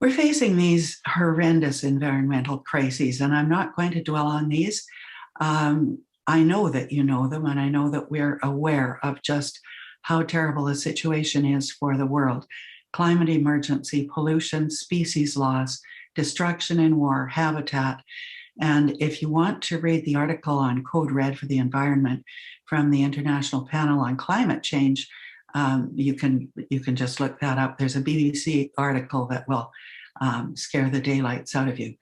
We're facing these horrendous environmental crises, and I'm not going to dwell on these. I know that you know them, and I know that we're aware of just how terrible the situation is for the world. Climate emergency, pollution, species loss, destruction and war, habitat. And if you want to read the article on Code Red for the Environment from the International Panel on Climate Change, you can just look that up. There's a BBC article that will scare the daylights out of you.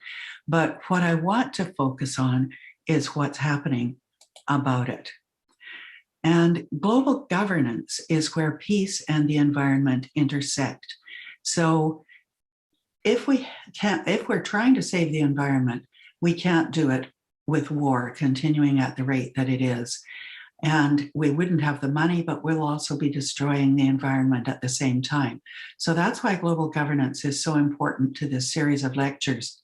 But what I want to focus on is what's happening about it. And global governance is where peace and the environment intersect. So if we're trying to save the environment, we can't do it with war continuing at the rate that it is. And we wouldn't have the money, but we'll also be destroying the environment at the same time. So that's why global governance is so important to this series of lectures.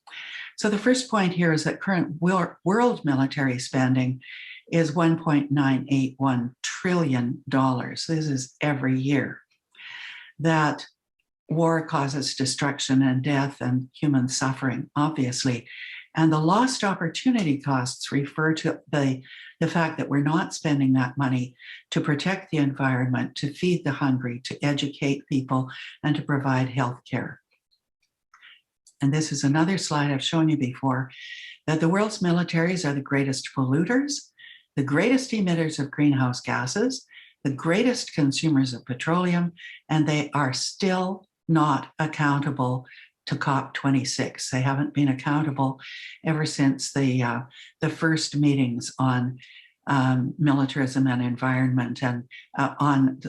So the first point here is that current world military spending is $1.981 trillion. This is every year. That war causes destruction and death and human suffering, obviously. And the lost opportunity costs refer to the fact that we're not spending that money to protect the environment, to feed the hungry, to educate people, and to provide health care. And this is another slide I've shown you before, that the world's militaries are the greatest polluters, the greatest emitters of greenhouse gases, the greatest consumers of petroleum, and they are still not accountable to COP26. They haven't been accountable ever since the first meetings on militarism and environment and on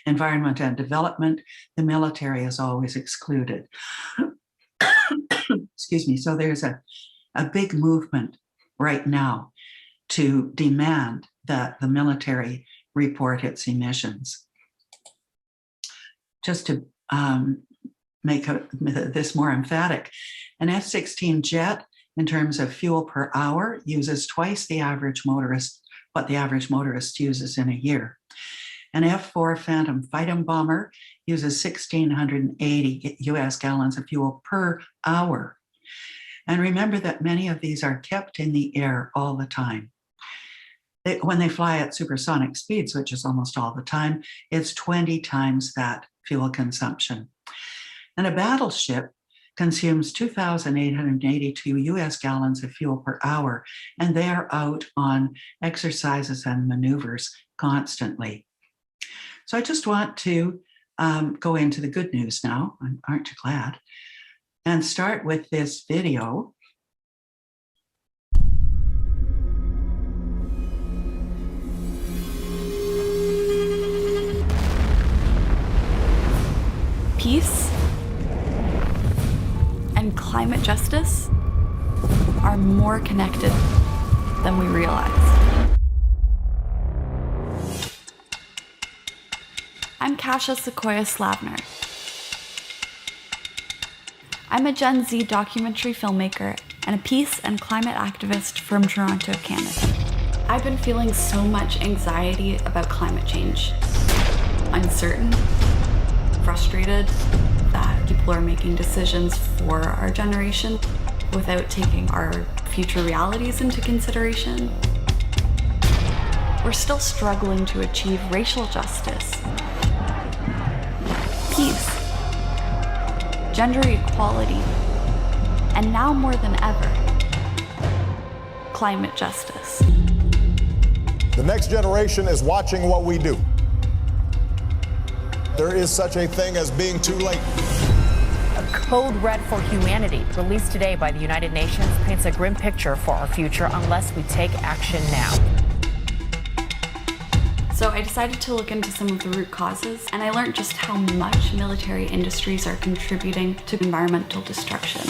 environment and development. The military is always excluded. Excuse me. So there's a big movement right now to demand that the military report its emissions. Just to make this more emphatic, an F-16 jet, in terms of fuel per hour, uses twice the average motorist, what the average motorist uses in a year. An F-4 Phantom fighter bomber uses 1,680 US gallons of fuel per hour. And remember that many of these are kept in the air all the time. When they fly at supersonic speeds, which is almost all the time, it's 20 times that fuel consumption. And a battleship consumes 2,882 US gallons of fuel per hour, and they are out on exercises and maneuvers constantly. So I just want to go into the good news now, aren't you glad? And start with this video. Peace and climate justice are more connected than we realize. I'm Kasha Slavner. I'm a Gen Z documentary filmmaker and a peace and climate activist from Toronto, Canada. I've been feeling so much anxiety about climate change. Uncertain, frustrated that people are making decisions for our generation without taking our future realities into consideration. We're still struggling to achieve racial justice, peace, gender equality, and now more than ever, climate justice. The next generation is watching what we do. There is such a thing as being too late. A code red for humanity, released today by the United Nations, paints a grim picture for our future unless we take action now. So I decided to look into some of the root causes, and I learned just how much military industries are contributing to environmental destruction.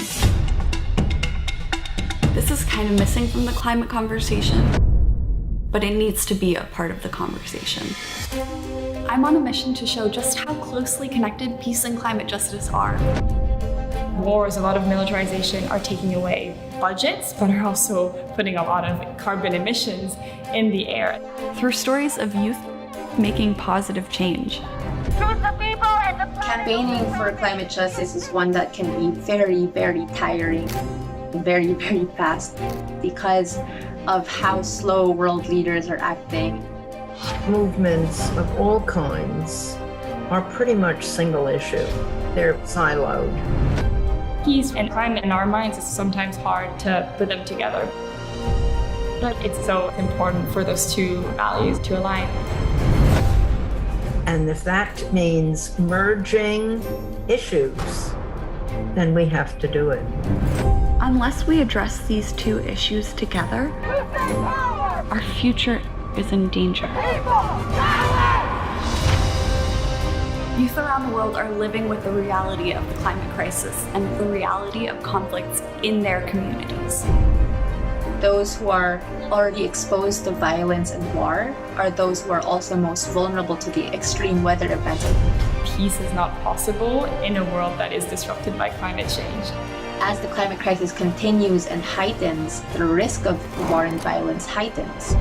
This is kind of missing from the climate conversation, but it needs to be a part of the conversation. I'm on a mission to show just how closely connected peace and climate justice are. Wars, a lot of militarization are taking away budgets, but are also putting a lot of carbon emissions in the air. Through stories of youth making positive change. Choose the people and the planet. Campaigning for climate justice is one that can be very, very tiring, very, very fast because of how slow world leaders are acting. Movements of all kinds are pretty much single issue. They're siloed. Peace and climate in our minds is sometimes hard to put them together. But it's so important for those two values to align. And if that means merging issues, then we have to do it. Unless we address these two issues together, our future is in danger. Youth around the world are living with the reality of the climate crisis and the reality of conflicts in their communities. Those who are already exposed to violence and war are those who are also most vulnerable to the extreme weather events. Peace is not possible in a world that is disrupted by climate change. As the climate crisis continues and heightens, the risk of war and violence heightens.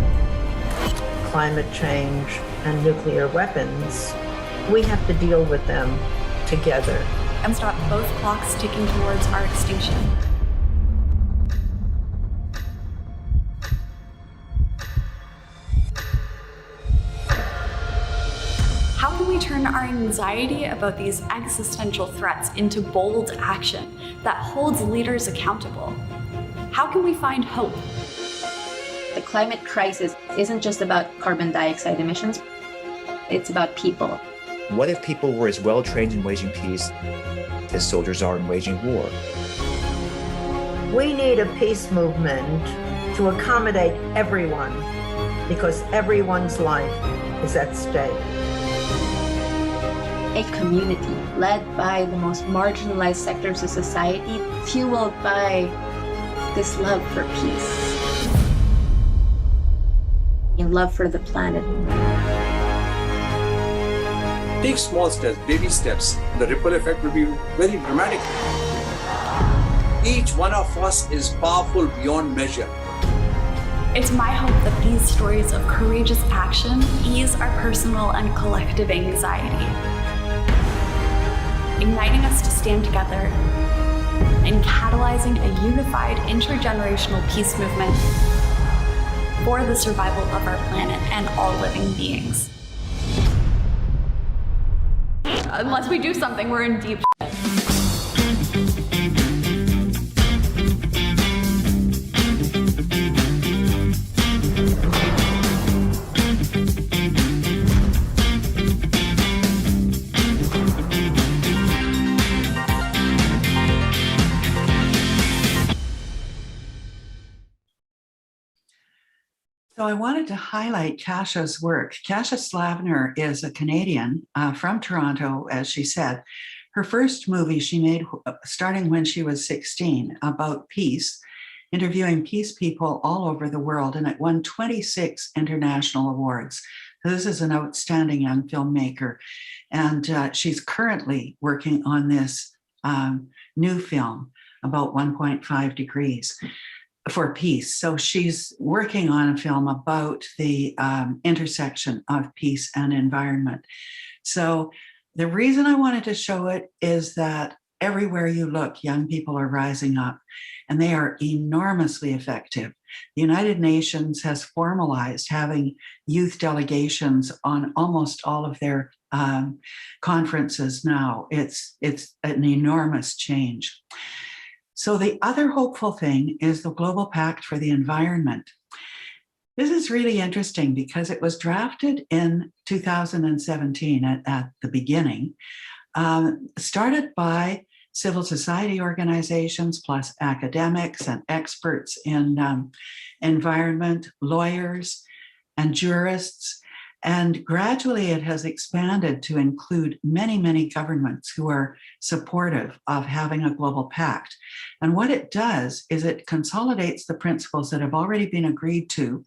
Climate change and nuclear weapons, we have to deal with them together. And stop both clocks ticking towards our extinction. How can we turn our anxiety about these existential threats into bold action that holds leaders accountable? How can we find hope? The climate crisis isn't just about carbon dioxide emissions, it's about people. What if people were as well trained in waging peace as soldiers are in waging war? We need a peace movement to accommodate everyone because everyone's life is at stake. A community led by the most marginalized sectors of society, fueled by this love for peace and love for the planet. Take small steps, baby steps. The ripple effect will be very dramatic. Each one of us is powerful beyond measure. It's my hope that these stories of courageous action ease our personal and collective anxiety, igniting us to stand together and catalyzing a unified intergenerational peace movement for the survival of our planet and all living beings. Unless we do something, we're in deep shit. So I wanted to highlight Kasha's work. Kasha Slavner is a Canadian from Toronto, as she said. Her first movie she made starting when she was 16 about peace, interviewing peace people all over the world, and it won 26 international awards. So this is an outstanding young filmmaker. And she's currently working on this new film about 1.5 degrees for peace. So she's working on a film about the intersection of peace and environment. So the reason I wanted to show it is that everywhere you look, young people are rising up, and they are enormously effective. The United Nations has formalized having youth delegations on almost all of their conferences now. It's an enormous change. So the other hopeful thing is the Global Pact for the Environment. This is really interesting because it was drafted in 2017 at the beginning, started by civil society organizations plus academics and experts in environment, lawyers and jurists. And gradually it has expanded to include many, many governments who are supportive of having a global pact. And what it does is it consolidates the principles that have already been agreed to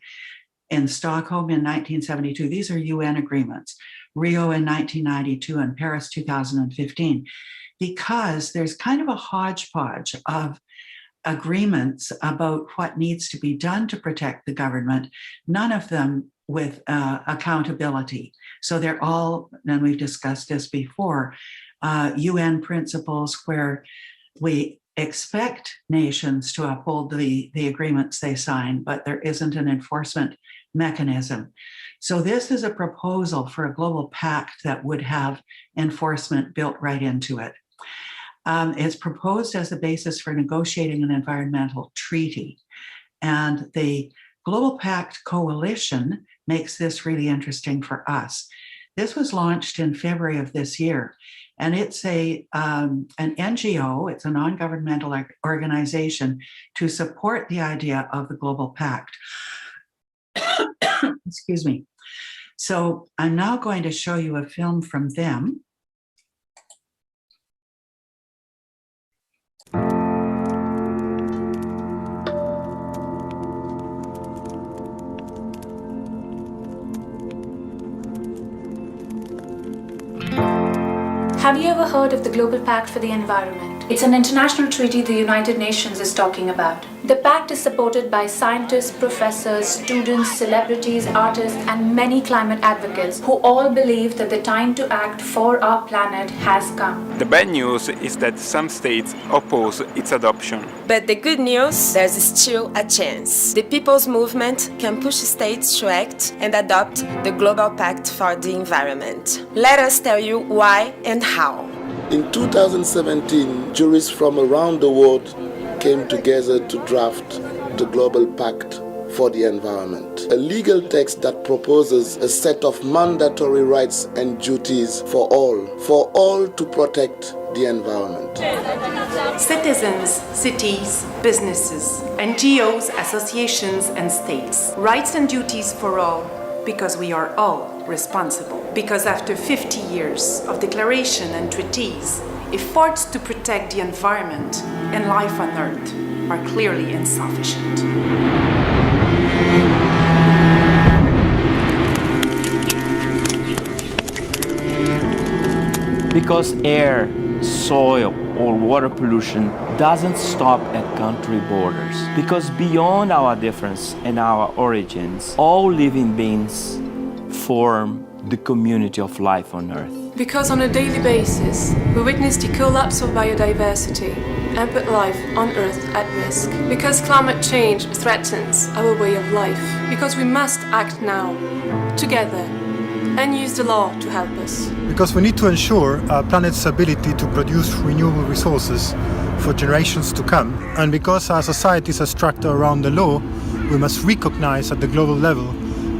in Stockholm in 1972. These are UN agreements, Rio in 1992 and Paris 2015, because there's kind of a hodgepodge of agreements about what needs to be done to protect the government, none of them with accountability. So they're all, and we've discussed this before, UN principles where we expect nations to uphold the agreements they sign, but there isn't an enforcement mechanism. So this is a proposal for a global pact that would have enforcement built right into it. It's proposed as a basis for negotiating an environmental treaty. And the Global Pact Coalition makes this really interesting for us. This was launched in February of this year, and it's an NGO, it's a non-governmental organization to support the idea of the Global Pact. Excuse me. So I'm now going to show you a film from them. Have you ever heard of the Global Pact for the Environment? It's an international treaty the United Nations is talking about. The pact is supported by scientists, professors, students, celebrities, artists, and many climate advocates who all believe that the time to act for our planet has come. The bad news is that some states oppose its adoption. But the good news, there's still a chance. The People's Movement can push states to act and adopt the Global Pact for the Environment. Let us tell you why and how. In 2017, jurists from around the world came together to draft the Global Pact for the Environment, a legal text that proposes a set of mandatory rights and duties for all to protect the environment. Citizens, cities, businesses, NGOs, associations, and states. Rights and duties for all, because we are all responsible. Because after 50 years of declaration and treaties, efforts to protect the environment and life on Earth are clearly insufficient. Because air, soil, or water pollution doesn't stop at country borders. Because beyond our difference and our origins, all living beings form the community of life on Earth. Because on a daily basis, we witness the collapse of biodiversity and put life on Earth at risk. Because climate change threatens our way of life. Because we must act now, together, and use the law to help us. Because we need to ensure our planet's ability to produce renewable resources for generations to come. And because our societies are structured around the law, we must recognize at the global level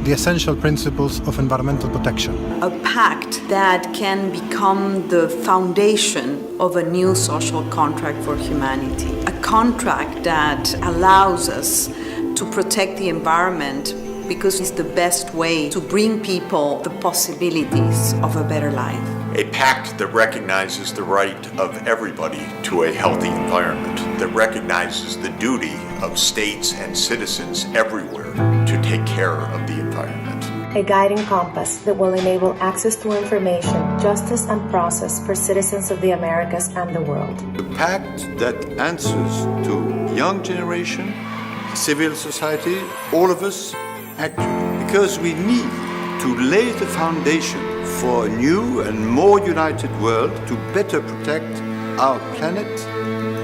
the essential principles of environmental protection. A pact that can become the foundation of a new social contract for humanity. A contract that allows us to protect the environment because it's the best way to bring people the possibilities of a better life. A pact that recognizes the right of everybody to a healthy environment, that recognizes the duty of states and citizens everywhere to take care of the environment. A guiding compass that will enable access to information, justice, and process for citizens of the Americas and the world. A pact that answers to young generation, civil society, all of us, actually, because we need to lay the foundation for a new and more united world to better protect our planet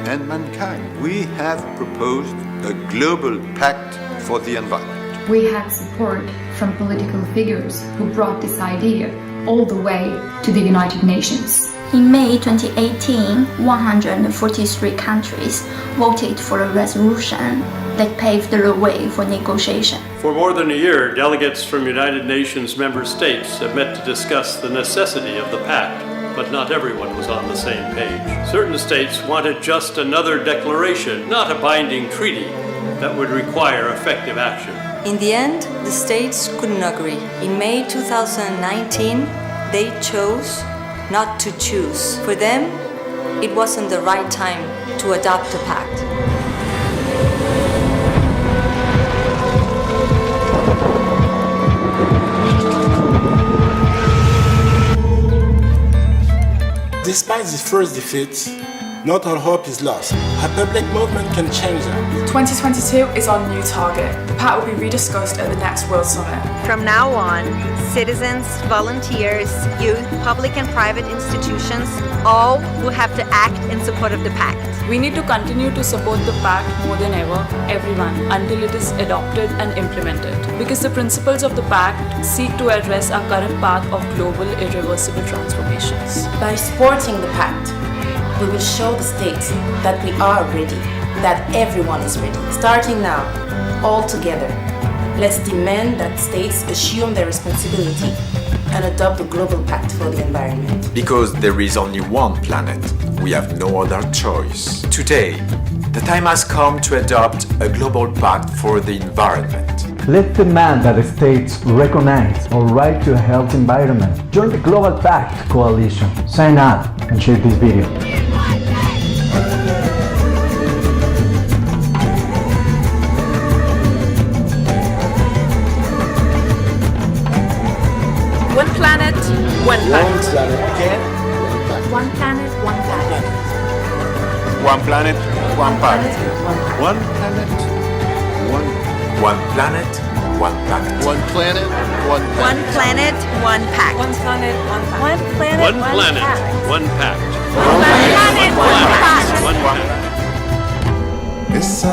and mankind. We have proposed a global pact for the environment. We had support from political figures who brought this idea all the way to the United Nations. In May 2018, 143 countries voted for a resolution that paved the way for negotiation. For more than a year, delegates from United Nations member states have met to discuss the necessity of the pact, but not everyone was on the same page. Certain states wanted just another declaration, not a binding treaty that would require effective action. In the end, the states couldn't agree. In May 2019, they chose not to choose. For them, it wasn't the right time to adopt a pact. Despite the first defeat, Not all hope is lost. A public movement can change that. 2022 is our new target. The pact will be rediscussed at the next World Summit. From now on, citizens, volunteers, youth, public and private institutions, all will have to act in support of the pact. We need to continue to support the pact more than ever, everyone, until it is adopted and implemented. Because the principles of the pact seek to address our current path of global irreversible transformations. By supporting the pact, we will show the states that we are ready, that everyone is ready. Starting now, all together, let's demand that states assume their responsibility and adopt the Global Pact for the environment. Because there is only one planet, we have no other choice. Today, the time has come to adopt a Global Pact for the environment. Let's demand that the states recognize our right to a healthy environment. Join the Global Pact Coalition. Sign up and share this video. One planet, one pact. One planet, one pact. One planet, one pact. One planet, One planet, one pact. one planet, one pact. One planet, one pact. One planet, one pact. One planet, One planet, one pact. One planet, one pact. One pact. It's a